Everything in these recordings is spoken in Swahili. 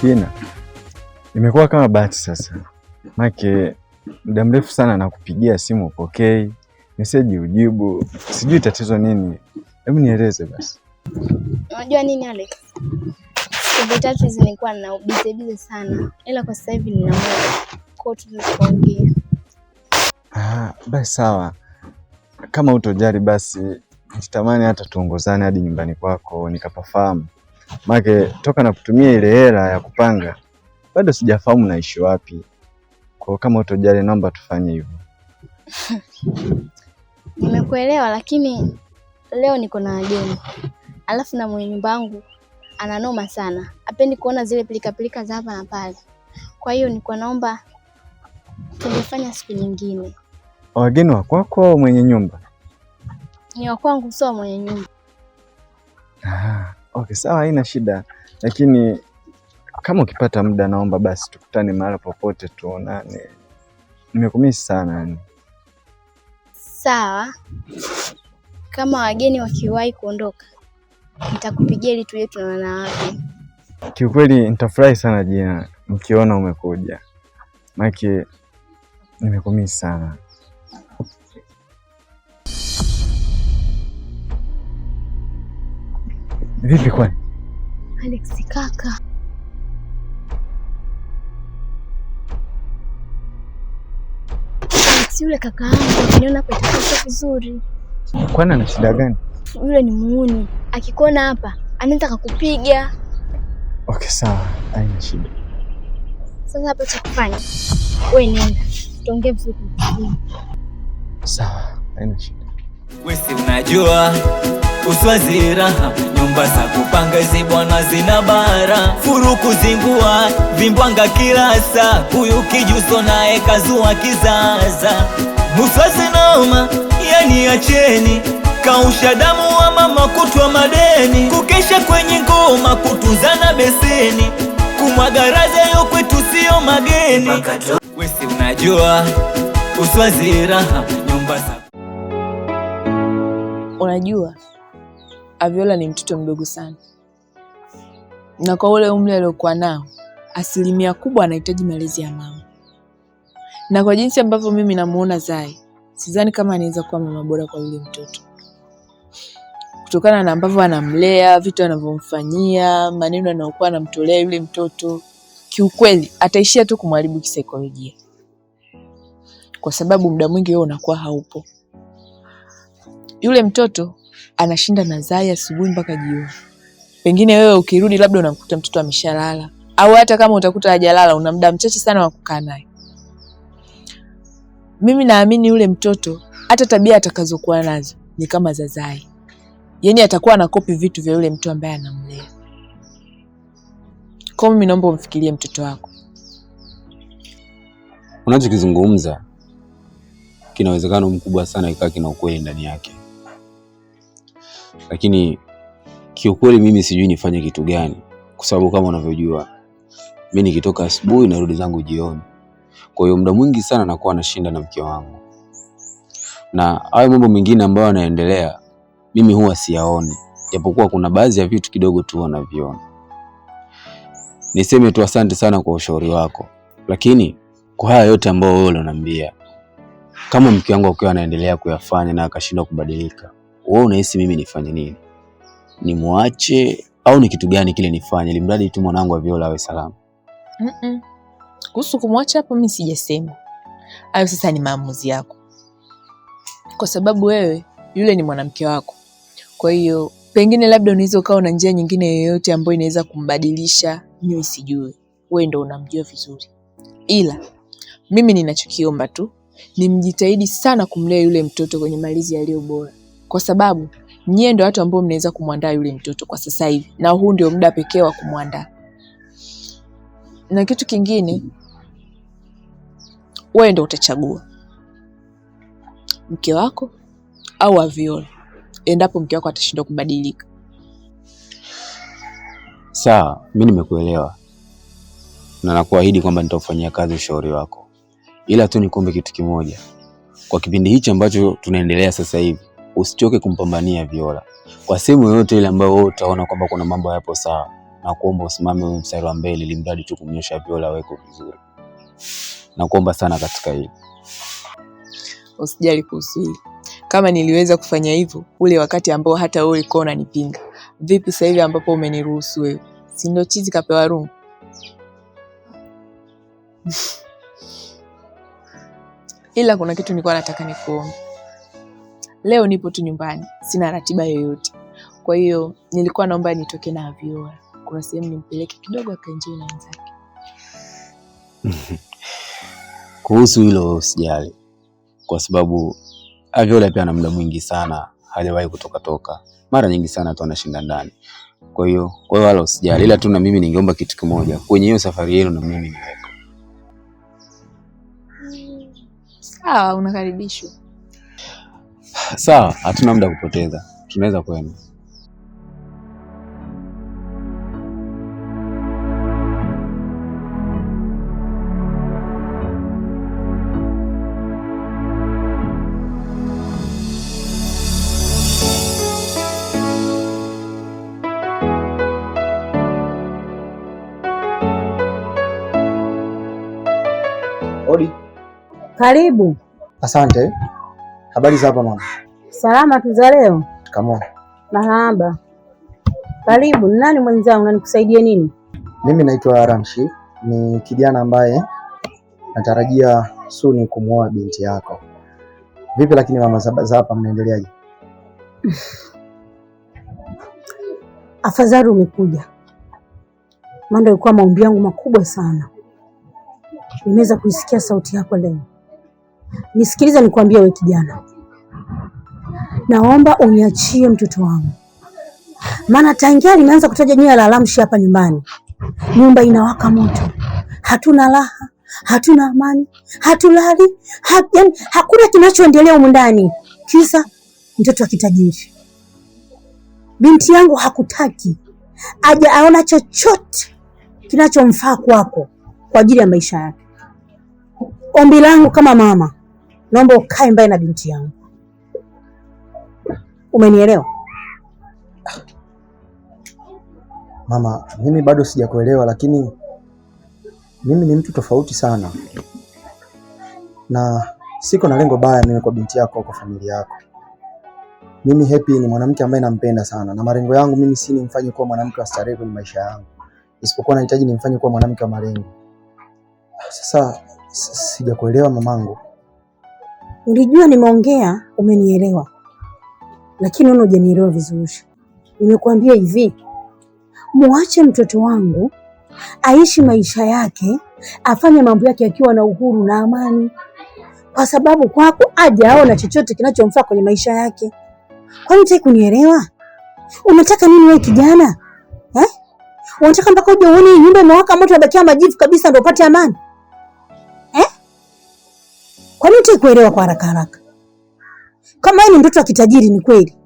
Kina, imekuwa kama bahati sasa. Make muda mrefu sana nakupigia simu upokei, message ujibu, sijui tatizo nini. Hebu nieleze basi. Unajua nini Alex? Siku tatu hizi nilikuwa na bize sana. Ila kwa sasa hivi nina muda. Kwa hiyo tunaongea. Basi sawa. Kama utojali basi nitamani hata tuongozane hadi nyumbani kwako nikapafahamu. Make toka na kutumia ile hela ya kupanga bado sijafahamu naishi wapi. Kwa kama utojali naomba tufanye hivyo. Nimekuelewa, lakini leo niko na wageni. Alafu na mwenye nyumba yangu ananoma sana. Hapendi kuona zile pilika za hapa na pale. Kwa hiyo niko naomba tungefanya siku nyingine. Wageni wa kwako au mwenye nyumba? Ni wa kwangu, sio mwenye nyumba. Okay, sawa, haina shida. Lakini kama ukipata muda naomba basi tukutane mahali popote tuonane. Nimekumisi sana yani. Sawa. Kama wageni wakiwahi kuondoka, nitakupigia ili tuje tunaona wapi. Kiukweli nitafurahi sana jina mkiona umekuja. Maki nimekumisi sana. Vipi kwani? Alex kaka. Alex yule kaka yangu akiniona hapa itakuwa vizuri. Kwani ana shida gani? Yule ni muuni. Akikuona hapa anaweza kukupiga. Okay, sawa, haina shida. Sasa hapa cha kufanya, wewe nenda. Tuongee vizuri. Sawa, haina shida. Wewe si unajua uswazi raha, nyumba za kupanga hizi bwana zina bara, furuku zingua vimbwanga kila saa, huyu kijuso naye kazua kizaza, uswazi noma yani acheni, kausha damu wa mama kutwa madeni, kukesha kwenye ngoma kutunzana beseni, kumwaga raza yo kwetu sio mageni. Wewe si unajua uswazi raha, nyumba za unajua Aviola ni mtoto mdogo sana, na kwa ule umri aliokuwa nao kub% anahitaji malezi ya mama, na kwa jinsi ambavyo mimi namuona Zai, sidhani kama anaweza kuwa mama bora kwa yule mtoto, kutokana na ambavyo anamlea, vitu anavyomfanyia, maneno anayokuwa anamtolea yule mtoto. Kiukweli ataishia tu kumharibu kisaikolojia, kwa sababu muda mwingi wewe unakuwa haupo. Yule mtoto anashinda na Zai asubuhi mpaka jioni. Pengine wewe ukirudi labda unamkuta mtoto ameshalala, au hata kama utakuta hajalala una muda mchache sana wa kukaa naye. Mimi naamini yule mtoto hata tabia atakazokuwa nazo ni kama za Zai. Yaani atakuwa anakopi vitu vya yule mtu ambaye anamlea. Kwa mimi naomba umfikirie mtoto wako. Unachokizungumza kina uwezekano mkubwa sana ikawa kina ukweli ndani yake. Lakini kiukweli mimi sijui nifanye kitu gani, kwa sababu kama unavyojua mimi nikitoka asubuhi narudi zangu jioni. Kwa hiyo muda mwingi sana nakuwa nashinda na mke wangu. Na hayo mambo mengine ambayo yanaendelea mimi huwa siyaoni, japokuwa kuna baadhi ya vitu kidogo tu wanaviona. Niseme tu asante sana kwa ushauri wako, lakini kwa haya yote ambayo wewe unaniambia, kama mke wangu akiwa anaendelea kuyafanya na akashindwa kubadilika, wewe unahisi mimi nifanye nini? Nimuache au ni kitu gani kile nifanye ili mradi tu mwanangu Aviola awe salama? Kuhusu kumwacha hapo mimi sijasema. Hayo sasa ni maamuzi yako, kwa sababu wewe yule ni mwanamke wako. Kwa hiyo pengine labda unaweza ukawa na njia nyingine yoyote ambayo inaweza kumbadilisha, mimi sijui. Wewe ndio unamjua vizuri. Ila mimi ninachokiomba tu ni mjitahidi sana kumlea yule mtoto kwenye malezi yaliyo bora, kwa sababu nyie ndio watu ambao mnaweza kumwandaa yule mtoto kwa sasa hivi, na huu ndio muda pekee wa kumwandaa. Na kitu kingine, wewe ndio utachagua mke wako au Aviola, endapo mke wako atashindwa kubadilika. Sawa, mimi nimekuelewa. Na nakuahidi kwamba nitaufanyia kazi ushauri wako. Ila tu nikombe kitu kimoja. Kwa kipindi hichi ambacho tunaendelea sasa hivi, usichoke kumpambania Aviola. Kwa sehemu yoyote ile ambayo wewe utaona kwamba kuna mambo hayapo sawa, na kuomba usimame wewe mstari wa mbele ili mradi tu kumnyosha Viola weko vizuri. Na kuomba sana katika hili. Usijali kuhusu hili. Kama niliweza kufanya hivyo ule wakati ambao hata wewe ulikuwa unanipinga, vipi sasa hivi ambapo umeniruhusu wewe? Si ndio chizi kapewa rungu? Ila kuna kitu nilikuwa nataka nikuombe. Leo nipo tu nyumbani, sina ratiba yoyote. Kwa hiyo nilikuwa naomba nitoke na Viola. Kuna sehemu nimpeleke kidogo akaenjoy na wenzake. Kuhusu hilo usijali. Kwa sababu Viola pia ana muda mwingi sana hajawahi kutoka. Mara nyingi sana tu anashinda ndani. Kwa hiyo wala usijali. Ila tu na mimi ningeomba kitu kimoja. Kwenye hiyo safari yenu na mimi niweko. Sawa, unakaribishwa. Sawa, hatuna muda kupoteza. Tunaweza kwenda. Odi. Karibu. Asante. Habari za hapa mama? Salama tu za leo. Kamo. Mahaba. Karibu. Nani mwenzangu na nikusaidie nini? Mimi naitwa Ramshi, ni kijana ambaye natarajia suni kumuoa binti yako. Vipi lakini mama za hapa mnaendeleaje? Afadhali umekuja. Maana ilikuwa maombi yangu makubwa sana. Nimeweza kuisikia sauti yako leo. Nisikilize nikwambie wewe kijana. Naomba uniachie mtoto wangu. Maana tangia nimeanza kutaja jina la Ramshi hapa nyumbani, nyumba inawaka moto. Hatuna raha, hatuna amani, hatulali, yaani hakuna kinachoendelea humu ndani. Kisa mtoto wa kitajiri. Binti yangu hakutaki. Aje aona chochote kinachomfaa kwako kwa ajili ya maisha yake. Ombi langu kama mama, naomba ukae mbali na binti yangu. Umenielewa? Mama, mimi bado sijakuelewa, lakini mimi ni mtu tofauti sana. Na siko na lengo baya mimi kwa binti yako au kwa familia yako. Mimi Happy ni mwanamke ambaye nampenda sana, na malengo yangu mimi si nimfanye kuwa mwanamke wa starehe kwenye maisha yangu. Isipokuwa nahitaji nimfanye kuwa mwanamke wa malengo. Sasa sijakuelewa mamangu. Nilijua nimeongea umenielewa. Lakini wewe hujanielewa vizuri. Nimekuambia hivi, muache mtoto wangu aishi maisha yake, afanye mambo yake akiwa na uhuru na amani. Kwa sababu kwako aje aona chochote kinachomfaa kwenye maisha yake. Kwani unataka kunielewa? Unataka nini wewe kijana? Unataka mpaka uje uone nyumba imewaka moto ubakia majivu kabisa ndio upate amani? Kwani unataka kuelewa kwa haraka haraka? Kama wewe ni mtoto wa kitajiri ni kweli.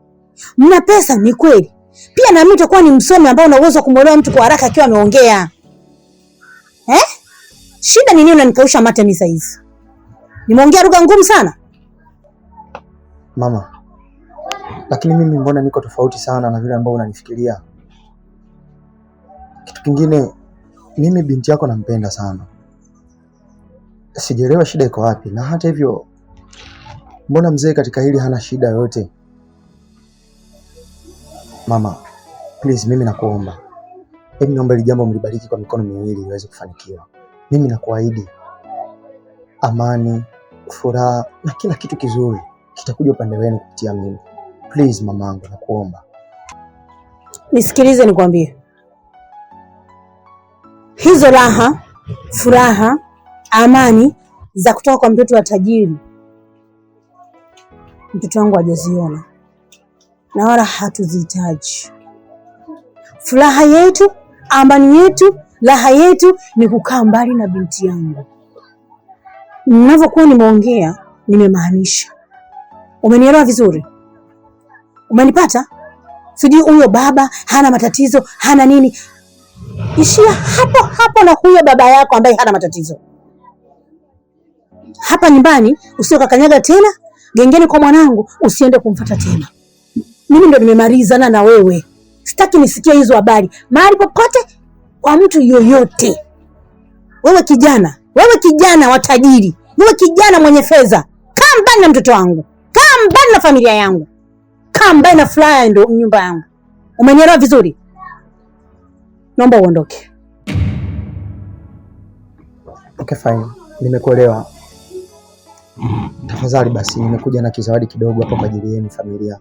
Mna pesa ni kweli. Pia na mimi nitakuwa ni msomi ambao una uwezo kumwelewa mtu kwa haraka akiwa ameongea. Shida ni nini unanikausha mate mimi sasa hivi? Nimeongea lugha ngumu sana? Mama, lakini mimi mbona niko tofauti sana na vile ambao unanifikiria? Kitu kingine, mimi binti yako nampenda sana. Sijaelewa shida iko wapi, na hata hivyo mbona mzee katika hili hana shida yoyote? Mama, please mimi nakuomba. Hebu naomba hili jambo mlibariki kwa mikono miwili iweze kufanikiwa. Mimi nakuahidi amani, furaha na kila kitu kizuri kitakuja upande wenu kupitia mimi. Please mamangu, nakuomba. Nisikilize nikwambie. Hizo raha, furaha, amani za kutoka kwa mtoto wa tajiri, mtoto wangu hajaziona na wala hatuzihitaji. Furaha yetu, amani yetu, raha yetu ni kukaa mbali na binti yangu. Ninavyokuwa nimeongea, nimemaanisha. Umenielewa vizuri? Umenipata? Sijui huyo baba hana matatizo, hana nini. Ishia hapo hapo na huyo baba yako ambaye hana matatizo. Hapa nyumbani usiokakanyaga tena, gengeni kwa mwanangu usiende kumfuata tena. Mimi ndo nimemalizana na wewe. Sitaki nisikie hizo habari mahali popote kwa mtu yoyote. Wewe kijana wa tajiri, wewe kijana mwenye fedha, kaa mbali na mtoto wangu, kaa mbali na familia yangu, kaa mbali na furaha ndo nyumba yangu. Umenielewa vizuri? Naomba uondoke. Okay, fine. Nimekuelewa. Tafadhali basi, nimekuja na kizawadi kidogo hapa kwa ajili yenu familia.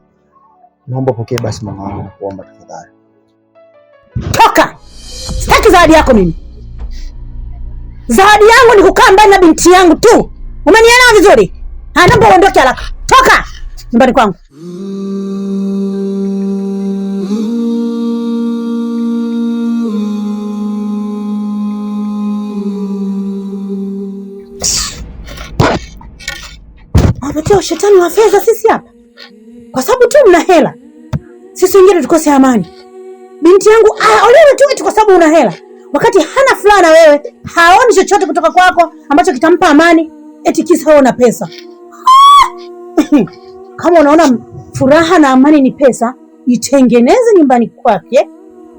Naomba pokee basi mama wangu, nakuomba tafadhali. Toka! Sitaki zawadi yako mimi. Zawadi yangu ni kukaa mbali na binti yangu tu. Umenielewa vizuri? Naomba uondoke haraka. Toka nyumbani kwangu. Wapatia ushetani wa fedha sisi hapa. Kwa sababu tu mna hela. Sisi wengine tukose amani. Binti yangu olewe tu eti kwa sababu una hela. Wakati hana furaha na wewe, haoni chochote kutoka kwako ambacho kitampa amani, eti kisa wewe una pesa. Kama unaona furaha na amani ni pesa, itengeneze nyumbani kwake,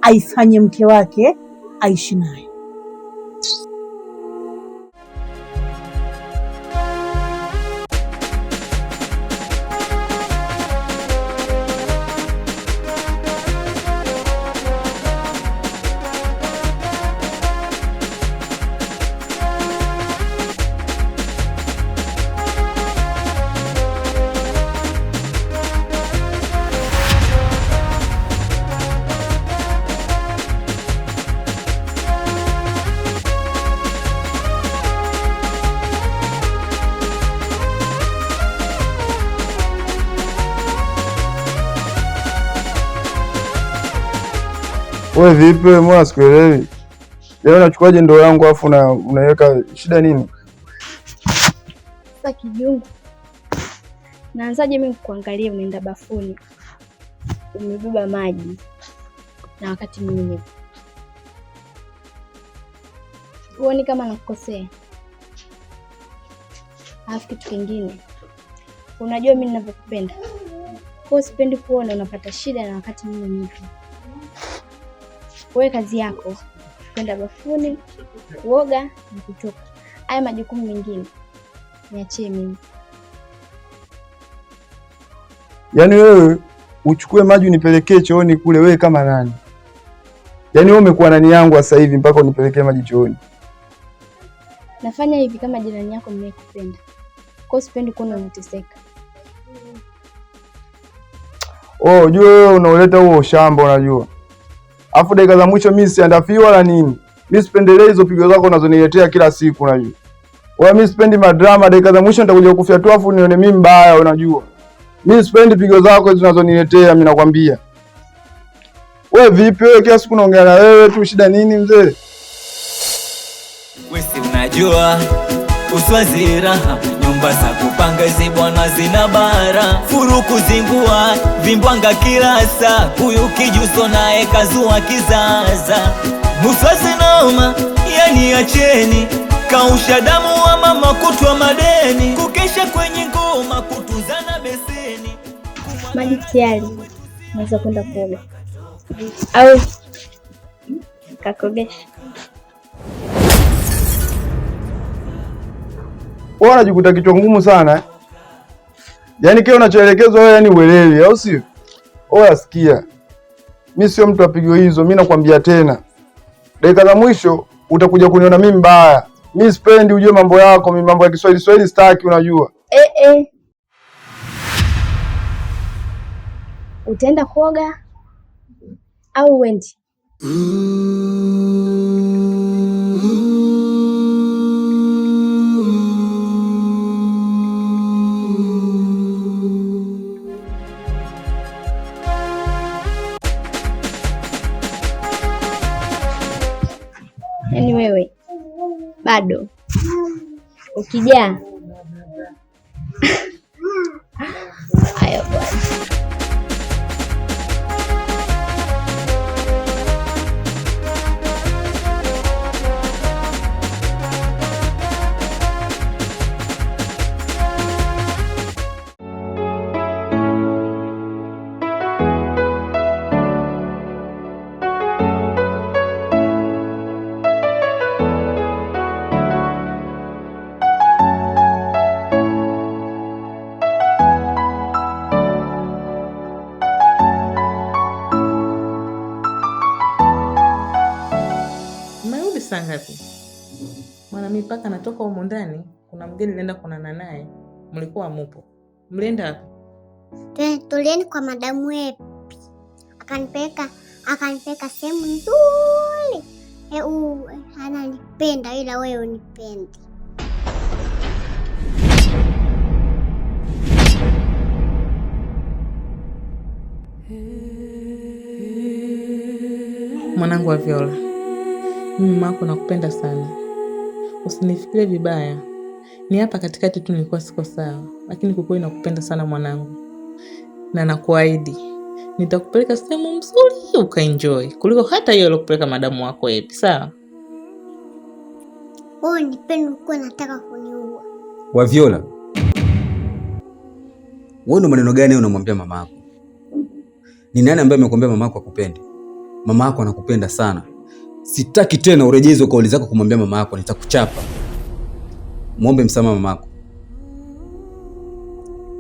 aifanye mke wake, aishi naye. Wewe vipi wewe, mbona sikuelewi? Leo unachukuaje ndoo yangu afu unaweka shida nini? Sasa kijungu. Naanzaje mimi kuangalia unaenda bafuni? Umebeba maji. Na wakati mimi nipo. Huoni kama nakukosea? Alafu kitu kingine. Unajua mimi ninavyokupenda. Kwa sipendi kuona unapata shida na wakati mimi nipo. Wewe kazi yako kwenda bafuni, kuoga na kutoka. Haya majukumu mengine niachie mimi. Yaani wewe uchukue maji unipelekee chooni kule, wewe kama nani? Yaani wewe umekuwa nani yangu sasa hivi mpaka unipelekee maji chooni? Nafanya hivi kama jirani yako ninayekupenda. Kwa sipendi kuona unateseka. Oh, jua wewe unaoleta huo shamba unajua. Afu dakika za mwisho mimi siandafiwa wala nini. Mimi sipendelee hizo pigo zako unazoniletea kila siku unajua. Wewe mimi sipendi madrama, dakika za mwisho nitakuja kufyatua afu nione mimi mbaya unajua. Mimi sipendi pigo zako hizo unazoniletea mimi nakwambia. Wewe vipi wewe, kila siku naongea na wewe tu, shida nini mzee? Wewe si unajua uswazi raha, nyumba za kupanga hizi bwana zina bara, furuku zingua vimbwanga kila saa, huyu kijuso naye kazua kizaza, muswazi noma yani acheni, kausha damu wa mama kutwa madeni, kukesha kwenye ngoma kutuzana beseni. Maji tayari, naweza kwenda kuoga au kakogesha? Wewe unajikuta kichwa ngumu sana. Yaani kile unachoelekezwa wewe yani uelewi, au sio? Wewe asikia. Mimi sio mtu apigwe hizo, mimi nakwambia tena. Dakika za mwisho utakuja kuniona mimi mbaya. Mimi sipendi ujue mambo yako, mimi mambo ya Kiswahili sitaki unajua. Utaenda kuoga au uendi? Yaani wewe bado ukijaa haya bwana. ndani kuna mgeni nilienda kuonana naye. Mlikuwa mupo. Mlienda wapi? Tulieni kwa madamu Epi. Akanipeleka sehemu nzuri. Ananipenda ila wewe unipendi. Mwanangu wa Viola, mimi mama yako nakupenda sana. Usinifikirie vibaya. Ni hapa katikati tu nilikuwa siko sawa, lakini kwa kweli nakupenda sana mwanangu. Na nakuahidi nitakupeleka sehemu nzuri ukaenjoy kuliko hata hiyo alokupeleka madamu wako Epi, sawa? Wewe nipende uko nataka kuniua. Wa Viola, wewe ndo maneno gani unamwambia mama yako? Ni nani ambaye amekwambia mama yako akupende? Mama yako anakupenda sana. Sitaki tena urejee hizo kauli zako kumwambia mama yako, nitakuchapa. Muombe msamaha mama yako.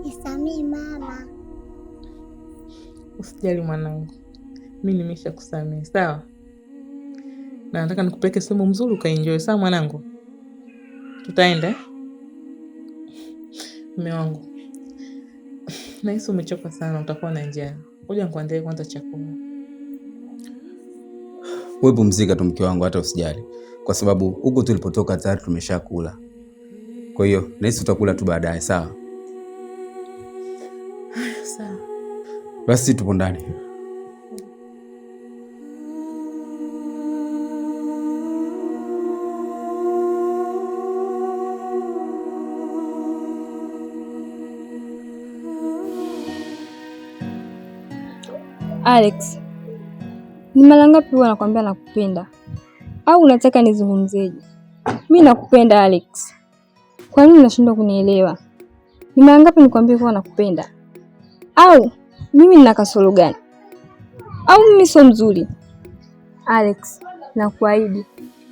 Nisamee mama. Usijali mwanangu. Mimi nimeshakusamehe, sawa? Na nataka nikupeleke sehemu nzuri ukaenjoy, sawa mwanangu? Tutaenda? Mume wangu. Nahisi umechoka sana, utakuwa na njaa. Ngoja nikuandalie kwanza chakula. Wewe pumzika tu mke wangu, hata usijali. Kwa sababu huko tulipotoka tayari tumeshakula. Kwa hiyo nahisi utakula tu baadaye, sawa? Sawa. Basi tupo ndani. Alex, ni mara ngapi huwa nakwambia nakupenda? Au unataka nizungumzeje? Mimi nakupenda Alex. Kwa nini unashindwa kunielewa? Ni mara ngapi nikwambia kuwa nakupenda? Au mimi nina kasoro gani? Au mimi sio mzuri? Alex, nakuahidi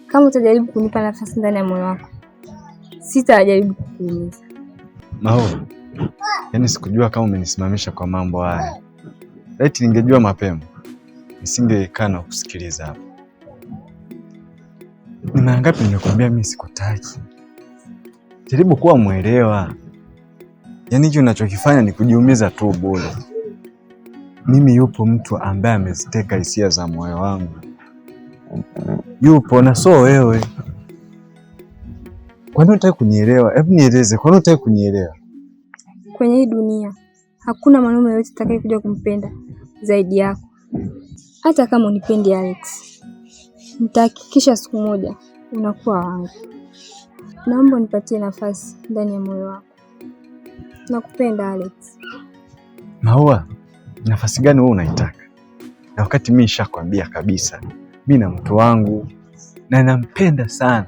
kama utajaribu kunipa nafasi ndani ya moyo wako, sitajaribu kukuumiza. Maua, yaani sikujua kama umenisimamisha kwa mambo haya. Eti ningejua mapema nisingekaa na kusikiliza hapa. Ni mara ngapi nimekwambia mimi sikutaki? Jaribu kuwa mwelewa. Yaani hicho unachokifanya ni kujiumiza tu bure. Mimi yupo mtu ambaye ameziteka hisia za moyo wangu. Yupo na sio wewe. Kwa nini unataka kunielewa? Hebu nieleze, kwa nini unataka kunielewa? Kwenye hii dunia hakuna mwanaume yote atakaye kuja kumpenda zaidi yako. Hata kama unipendi Alex, nitahakikisha siku moja unakuwa wangu. Naomba nipatie nafasi ndani ya moyo wako. Nakupenda Alex. Maua, nafasi gani wewe unaitaka? Na wakati mimi nishakwambia kabisa, mimi na mtu wangu na nampenda sana.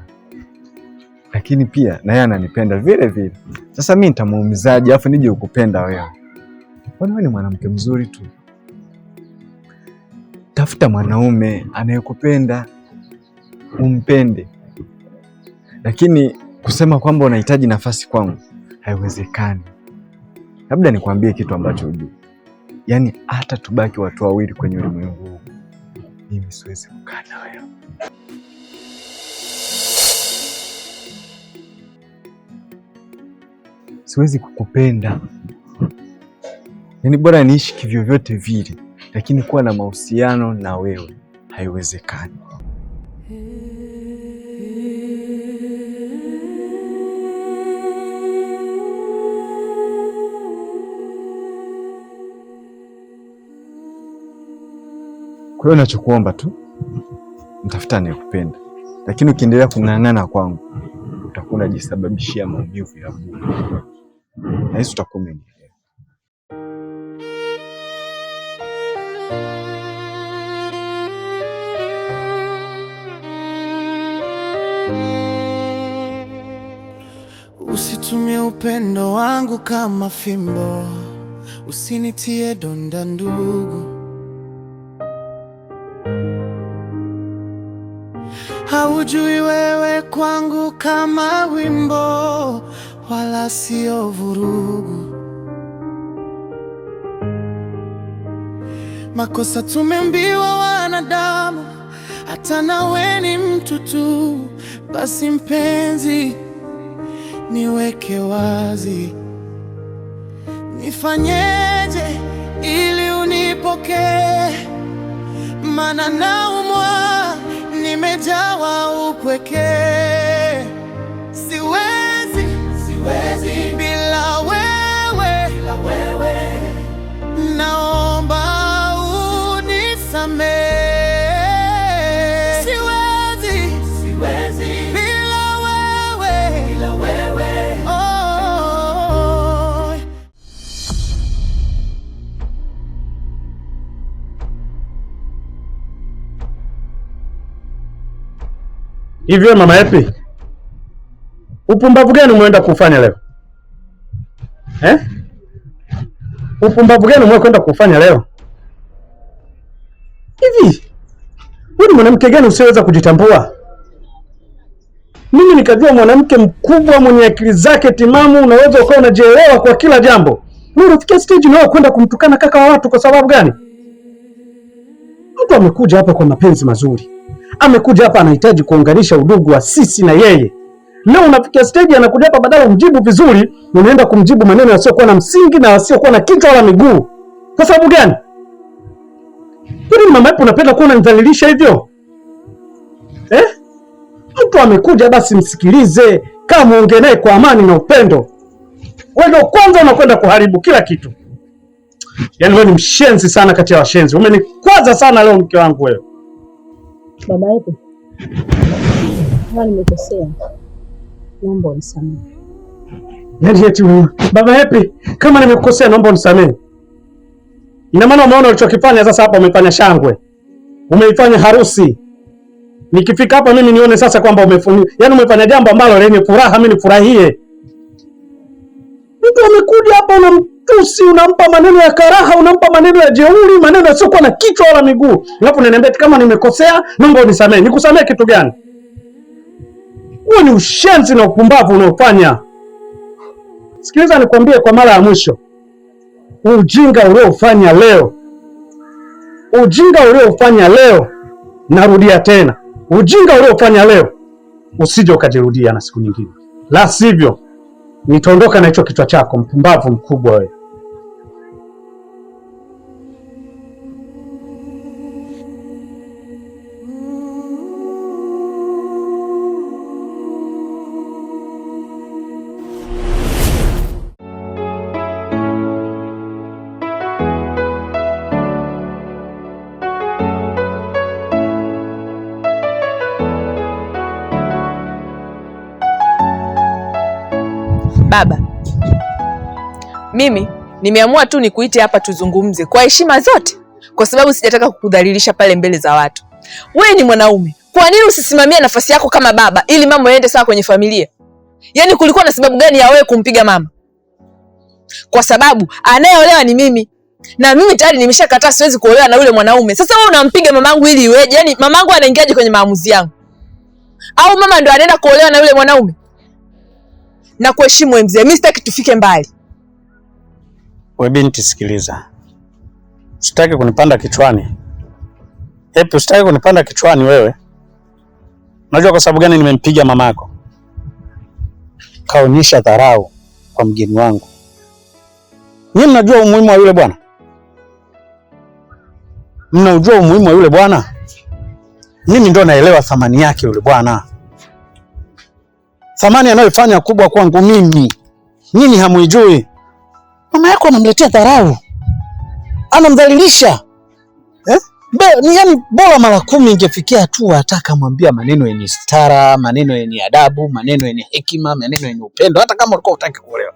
Lakini pia na yeye ananipenda vile vile. Sasa mimi nitamuumizaje afu nije ukupenda wewe? Kwani wewe ni mwanamke mzuri tu. Tafuta mwanaume anayekupenda, umpende. Lakini kusema kwamba unahitaji nafasi kwangu haiwezekani. Labda nikwambie kitu ambacho hujui. Yaani hata tubaki watu wawili kwenye ulimwengu huu, mimi siwezi kukaa na wewe. Siwezi kukupenda. Yaani bora niishi kivyo vyote vile, lakini kuwa na mahusiano na wewe haiwezekani. Kwa hiyo nachokuomba tu, mtafuta anayekupenda. Lakini ukiendelea kung'ang'ana kwangu, utakuwa unajisababishia maumivu ya bure. Na hizo utakuwa umenielewa. Usitumie upendo wangu kama fimbo, usinitie donda ndugu. Haujui wewe kwangu kama wimbo, wala sio vurugu. Makosa tumeambiwa wanadamu, hata nawe ni mtu tu. Basi mpenzi, niweke wazi. Nifanyeje ili unipokee? Maana naumwa, nimejawa upweke. Siwezi bila wewe, naomba unisamehe. Siwezi bila wewe, oh. Hivyo mama Happy, upumbavu gani umeenda kufanya leo? Upumbavu gani umekwenda kufanya leo? Hivi wewe ni mwanamke gani usiweza kujitambua? Mimi nikajua mwanamke mkubwa mwenye akili zake timamu, unaweza ukawa unajielewa kwa kila jambo. Wewe unafikia stage nao kwenda kumtukana kaka wa watu kwa sababu gani? Mtu amekuja hapa kwa mapenzi mazuri. Amekuja hapa anahitaji kuunganisha udugu wa sisi na yeye. Leo unafikia stage anakuja hapa badala umjibu vizuri, unaenda kumjibu maneno yasiyokuwa na msingi na yasiyokuwa na kichwa wala miguu. Kwa sababu gani? Kwani mama yako unapenda kuwa unanidhalilisha hivyo? Mtu amekuja basi msikilize, kama muongee naye kwa amani na upendo. Wewe ndio kwanza unakwenda kuharibu kila kitu. Yaani wewe ni mshenzi sana kati ya washenzi. Umenikwaza sana leo mke wangu wewe. Baba yetu, kama nimekosea, naomba unisamehe. Yaani eti baba Happy, kama nimekukosea naomba unisamehe. Ina maana umeona ulichokifanya sasa hapa, umefanya shangwe. Umeifanya harusi. Nikifika hapa mimi nione sasa kwamba umefanya jambo ambalo lenye furaha, mimi nifurahie. Mtu amekuja hapa unamtusi, unampa maneno ya karaha, unampa maneno ya jeuri, maneno yasiokuwa na kichwa wala miguu. Alafu unaniambia kama nimekosea naomba unisamehe. Nikusamehe kitu gani? Huo ni ushenzi na upumbavu unaofanya. Sikiliza nikwambie kwa mara ya mwisho. Ujinga uliofanya leo, narudia tena. Ujinga uliofanya leo usije ukajirudia na siku nyingine. La sivyo nitaondoka na hicho kichwa chako, mpumbavu mkubwa wewe. Baba, mimi nimeamua tu nikuite hapa tuzungumze kwa heshima zote, kwa sababu sijataka kukudhalilisha pale mbele za watu. Wewe ni mwanaume, kwa nini usisimamie nafasi yako kama baba ili mambo yaende sawa kwenye familia? Yaani kulikuwa na sababu gani ya wewe kumpiga mama? Kwa sababu anayeolewa ni mimi, na mimi tayari nimeshakataa, siwezi kuolewa na yule mwanaume. Sasa wewe unampiga mamangu ili iweje? Yaani mamangu anaingiaje kwenye maamuzi yangu? Au mama ndo anaenda kuolewa na yule mwanaume? Na kuheshimu mzee, mimi sitaki tufike mbali. Wewe binti sikiliza. Usitaki kunipanda kichwani. Happy, usitaki kunipanda kichwani wewe. Unajua kwa sababu gani nimempiga mamako? Kaonyesha dharau kwa mgeni wangu. Nyinyi mnajua umuhimu wa yule bwana? Mnaujua umuhimu wa yule bwana? Mimi ndo naelewa thamani yake yule bwana. Thamani anayofanya kubwa kwangu mimi. Nyinyi hamuijui. Mama yako anamletea dharau. Anamdhalilisha. Yaani bora mara 10 ingefikia tu ataka mwambia maneno yenye stara, maneno yenye adabu, maneno yenye hekima, maneno yenye upendo, hata kama ulikuwa hutaki kuolewa.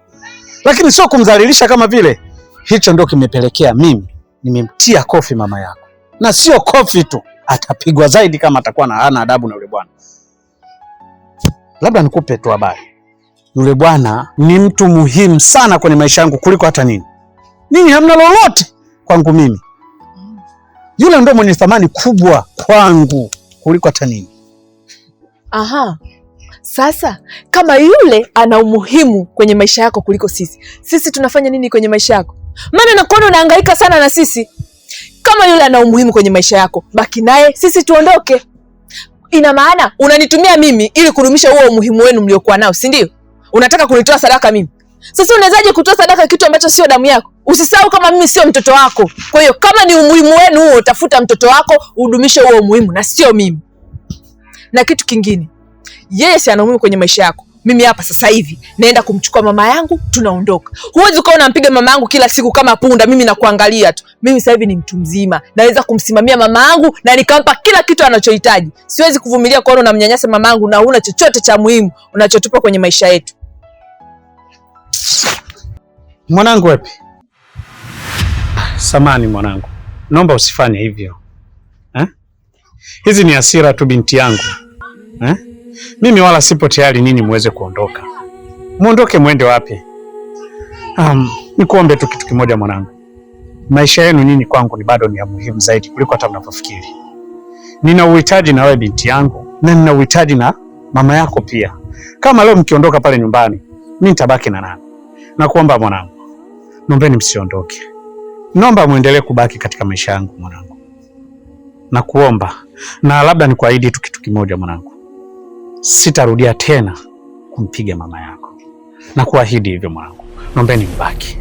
Lakini sio kumdhalilisha kama vile. Hicho ndio kimepelekea mimi nimemtia kofi mama yako. Na sio kofi tu, atapigwa zaidi kama atakuwa na hana adabu na yule bwana. Labda nikupe tu habari. Yule bwana ni mtu muhimu sana kwenye maisha yangu kuliko hata nini. Nini hamna lolote kwangu mimi. Yule ndo mwenye thamani kubwa kwangu kuliko hata nini. Aha. Sasa kama yule ana umuhimu kwenye maisha yako kuliko sisi tunafanya nini kwenye maisha yako? Maana nakuona unahangaika sana na sisi. Kama yule ana umuhimu kwenye maisha yako, baki naye, sisi tuondoke. Ina maana unanitumia mimi ili kudumisha huo umuhimu wenu mliokuwa nao, si ndio? Unataka kunitoa sadaka mimi? Sasa unawezaje kutoa sadaka kitu ambacho sio damu yako? Usisahau kama mimi sio mtoto wako. Kwa hiyo kama ni umuhimu wenu huo, tafuta mtoto wako udumishe huo umuhimu na sio mimi. Na kitu kingine, yeye si ana umuhimu kwenye maisha yako. Mimi hapa sasa hivi naenda kumchukua mama yangu, tunaondoka. Huwezi kuwa unampiga mama yangu kila siku kama punda, mimi nakuangalia tu. Mimi sasa hivi ni mtu mzima, naweza kumsimamia mama yangu na nikampa kila kitu anachohitaji. Siwezi kuvumilia kuona unamnyanyasa mama yangu na huna chochote cha muhimu unachotupa kwenye maisha yetu. Mwanangu wapi? Samani mwanangu, naomba usifanye hivyo. Hizi ni hasira tu binti yangu. Mimi wala sipo tayari nini muweze kuondoka. Muondoke mwende wapi? Nikuombe tu kitu kimoja mwanangu. Maisha yenu nyinyi kwangu ni bado ni ya muhimu zaidi kuliko hata mnapofikiri. Nina uhitaji na wewe binti yangu, na nina uhitaji na mama yako pia. Kama leo mkiondoka pale nyumbani, mimi nitabaki na nani? Nakuomba mwanangu, naombeni msiondoke. Naomba muendelee kubaki katika maisha yangu mwanangu. Nakuomba, na labda nikuahidi tu kitu kimoja mwanangu. Sitarudia tena kumpiga mama yako. Nakuahidi hivyo mwanangu. Naombeni mbaki.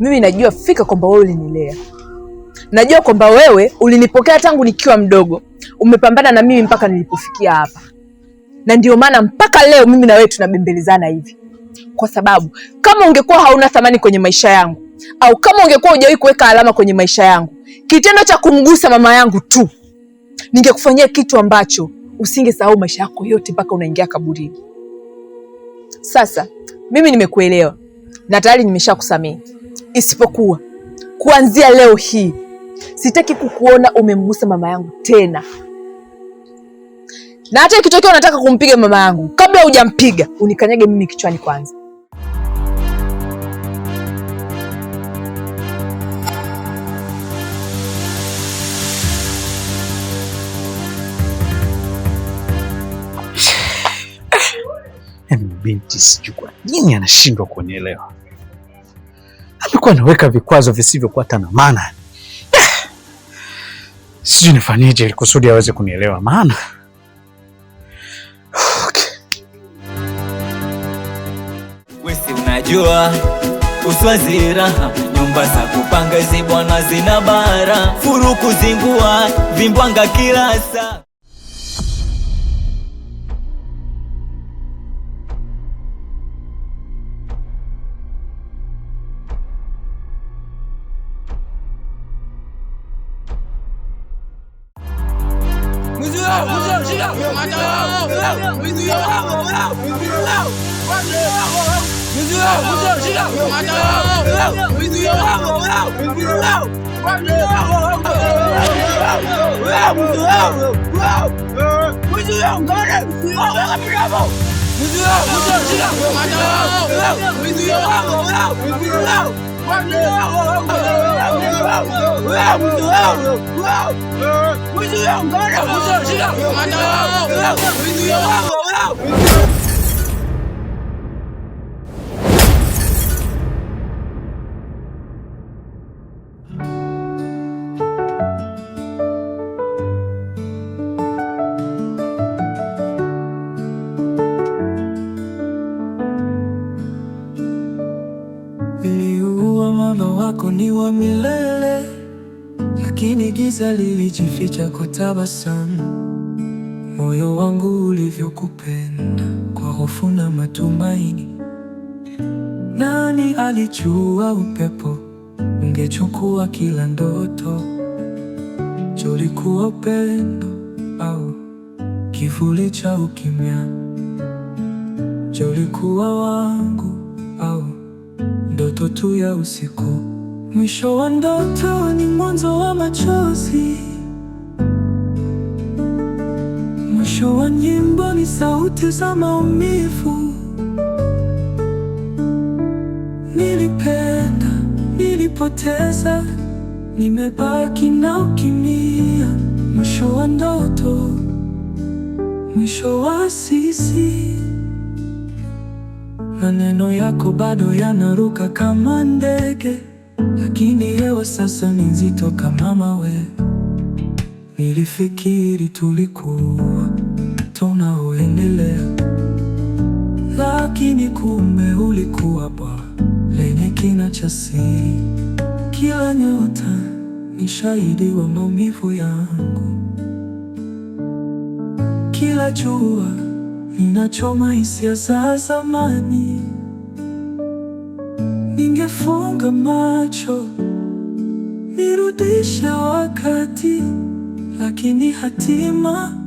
Mimi najua fika kwamba wewe ulinilea. Najua kwamba wewe ulinipokea tangu nikiwa mdogo. Umepambana na mimi mpaka nilipofikia hapa. Na ndio maana mpaka leo mimi na wewe tunabembelezana hivi. Kwa sababu kama ungekuwa hauna thamani kwenye maisha yangu, au kama ungekuwa hujawahi kuweka alama kwenye maisha yangu, kitendo cha kumgusa mama yangu tu, ningekufanyia kitu ambacho usingesahau maisha yako yote mpaka unaingia kaburini. Sasa mimi nimekuelewa na tayari nimeshakusamehe. Isipokuwa kuanzia leo hii sitaki kukuona umemgusa mama yangu tena. Na hata ikitokea unataka kumpiga mama yangu, kabla hujampiga unikanyage mimi kichwani kwanza. Binti sijui kwa nini anashindwa kunielewa. Amekuwa anaweka vikwazo visivyokuwa hata na maana. Sijui nifanyeje ili kusudi aweze kunielewa maana. Wewe unajua uswazi raha, nyumba za kupanga hizi bwana zina bara, furuku zingua vimbwanga kila saa. wako ni wa milele, lakini giza lilijificha kwa tabasamu. Moyo wangu ulivyokupenda kwa hofu na matumaini. Nani alijua upepo ungechukua kila ndoto? Je, ulikuwa upendo au kivuli cha ukimya? Je, ulikuwa wangu au ndoto tu ya usiku? Mwisho wa ndoto ni mwanzo wa machozi. Mwisho wa nyimbo ni sauti za maumivu. Nilipenda, nilipoteza, nimebaki na ukimya. Mwisho wa ndoto, mwisho wa sisi. Maneno yako bado yanaruka kama ndege, lakini hewa sasa ni nzito kama mawe. Nilifikiri tulikuwa tunaoendelea, lakini kumbe ulikuwa bwawa lenye kina cha siri. Kila nyota ni shahidi wa maumivu yangu, kila jua linachoma hisia za zamani. Ningefunga macho nirudishe wakati, lakini hatima